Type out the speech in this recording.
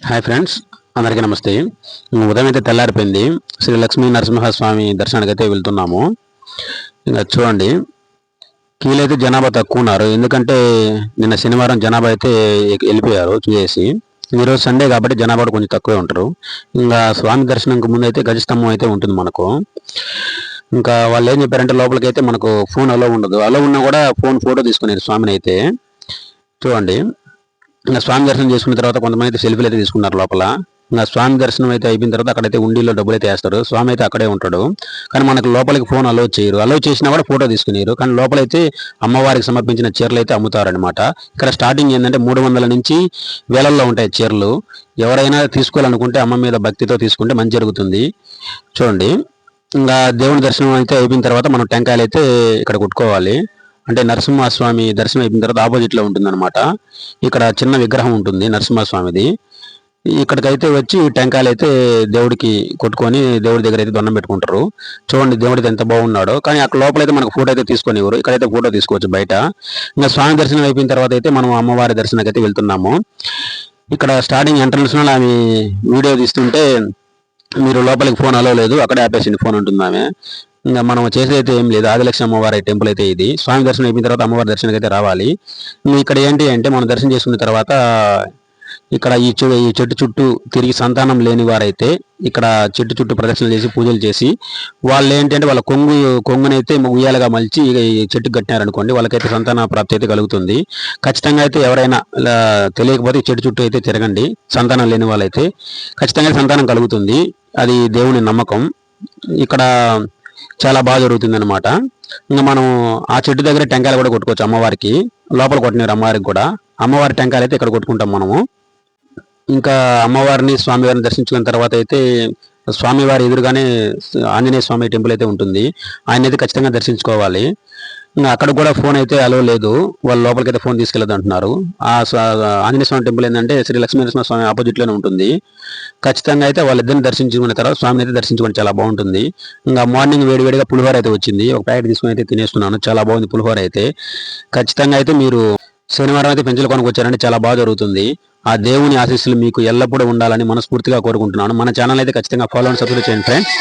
Hi friends, అందరికీ నమస్తే. ఉదయం అయితే తెల్లారిపోయింది. శ్రీ లక్ష్మీ నరసింహస్వామి దర్శనానికి అయితే వెళ్తున్నాము. ఇంకా చూడండి, కీలైతే జనాభా తక్కువ ఉన్నారు. ఎందుకంటే నిన్న శనివారం జనాభా అయితే వెళ్ళిపోయారు చూసేసి. ఈరోజు సండే కాబట్టి జనాభా కూడా కొంచెం తక్కువే ఉంటారు. ఇంకా స్వామి దర్శనంకి ముందు అయితే గజస్తంభం అయితే ఉంటుంది మనకు. ఇంకా వాళ్ళు ఏం చెప్పారంటే లోపలికి అయితే మనకు ఫోన్ అలో ఉండదు. అలో ఉన్నా కూడా ఫోటో తీసుకునేది స్వామిని అయితే. చూడండి, ఇంకా స్వామి దర్శనం చేసుకున్న తర్వాత కొంతమంది అయితే సెల్ఫీలు అయితే తీసుకున్నారు లోపల. ఇంకా స్వామి దర్శనం అయితే అయిపోయిన తర్వాత అక్కడైతే ఉండిలో డబ్బులు అయితే వేస్తారు. స్వామి అయితే అక్కడే ఉంటాడు. కానీ మనకు లోపలికి ఫోన్ అలో చేయరు. అలో చేసినా కూడా ఫోటో తీసుకునేరు. కానీ లోపలైతే అమ్మవారికి సమర్పించిన చీరలు అయితే అమ్ముతారనమాట. ఇక్కడ స్టార్టింగ్ ఏంటంటే 300 నుంచి వేలల్లో ఉంటాయి చీరలు. ఎవరైనా తీసుకోవాలనుకుంటే అమ్మ మీద భక్తితో తీసుకుంటే మంచి జరుగుతుంది. చూడండి, ఇంకా దేవుని దర్శనం అయితే అయిపోయిన తర్వాత మనం టెంకాయలు అయితే ఇక్కడ కొట్టుకోవాలి. అంటే నరసింహస్వామి దర్శనం అయిపోయిన తర్వాత ఆపోజిట్లో ఉంటుందన్నమాట. ఇక్కడ చిన్న విగ్రహం ఉంటుంది నరసింహస్వామిది. ఇక్కడికైతే వచ్చి టెంకాయలు అయితే దేవుడికి కొట్టుకొని దేవుడి దగ్గర అయితే దండం పెట్టుకుంటారు. చూడండి దేవుడికి ఎంత బాగున్నాడో. కానీ అక్కడ లోపలైతే మనకు ఫోటో అయితే తీసుకునేవారు. ఇక్కడైతే ఫోటో తీసుకోవచ్చు బయట. ఇంకా స్వామి దర్శనం అయిపోయిన తర్వాత అయితే మనం అమ్మవారి దర్శనానికి అయితే వెళ్తున్నాము. ఇక్కడ స్టార్టింగ్ ఎంట్రన్స్లో ఆమె వీడియో తీస్తుంటే మీరు లోపలికి ఫోన్ అలో లేదు, అక్కడే ఆపేసింది ఫోన్ ఉంటుంది ఆమె. ఇంకా మనం చేసేది అయితే ఏం లేదు. ఆదిలక్ష్మి అమ్మవారి టెంపుల్ అయితే ఇది. స్వామి దర్శనం అయిపోయిన తర్వాత అమ్మవారి దర్శనానికి అయితే రావాలి. ఇక్కడ ఏంటి అంటే మనం దర్శనం చేసుకున్న తర్వాత ఇక్కడ ఈ చెట్టు చుట్టూ తిరిగి సంతానం లేని వారైతే ఇక్కడ చెట్టు చుట్టూ ప్రదక్షిణలు చేసి పూజలు చేసి వాళ్ళు ఏంటంటే వాళ్ళ కొంగునైతే ఉయ్యాలుగా మలిచి ఈ చెట్టుకు కట్టినారనుకోండి, వాళ్ళకైతే సంతాన ప్రాప్తి అయితే కలుగుతుంది. ఖచ్చితంగా అయితే ఎవరైనా తెలియకపోతే ఈ చెట్టు చుట్టూ అయితే తిరగండి. సంతానం లేని వాళ్ళైతే ఖచ్చితంగా సంతానం కలుగుతుంది. అది దేవుని నమ్మకం. ఇక్కడ చాలా బాగా జరుగుతుంది అనమాట. ఇంకా మనం ఆ చెట్టు దగ్గర టెంకాయలు కూడా కొట్టుకోవచ్చు అమ్మవారికి. లోపల కొట్టినారు అమ్మవారికి కూడా. అమ్మవారి టెంకాయలు అయితే ఇక్కడ కొట్టుకుంటాం మనము. ఇంకా అమ్మవారిని స్వామివారిని దర్శించుకున్న తర్వాత అయితే స్వామివారి ఎదురుగానే ఆంజనేయ స్వామి టెంపుల్ అయితే ఉంటుంది. ఆయన అయితే ఖచ్చితంగా దర్శించుకోవాలి. ఇంకా అక్కడ కూడా ఫోన్ అయితే అలో లేదు. వాళ్ళు లోపలికి అయితే ఫోన్ తీసుకెళ్ళదు అంటున్నారు. ఆ ఆంజనేయ స్వామి టెంపుల్ ఏంటంటే శ్రీ లక్ష్మీ నరసింహ స్వామి ఆపోజిట్లోనే ఉంటుంది. ఖచ్చితంగా అయితే వాళ్ళిద్దరిని దర్శించుకున్న తర్వాత స్వామిని అయితే దర్శించుకొని చాలా బాగుంటుంది. ఇంకా మార్నింగ్ వేడివేడిగా పులిహోర అయితే వచ్చింది. ఒక ప్యాకెట్ తీసుకుని అయితే తినేస్తున్నాను. చాలా బాగుంది పులిహోర అయితే. ఖచ్చితంగా అయితే మీరు శనివారం అయితే పెంచులు కొనుక్కు వచ్చారంటే చాలా బాగా జరుగుతుంది. ఆ దేవుని ఆశీస్సులు మీకు ఎల్లప్పుడూ ఉండాలని మనస్ఫూర్తిగా కోరుకుంటున్నాను. మన ఛానల్ అయితే ఖచ్చితంగా ఫాలో అండ్ సబ్స్క్రైబ్ చేయండి ఫ్రెండ్స్.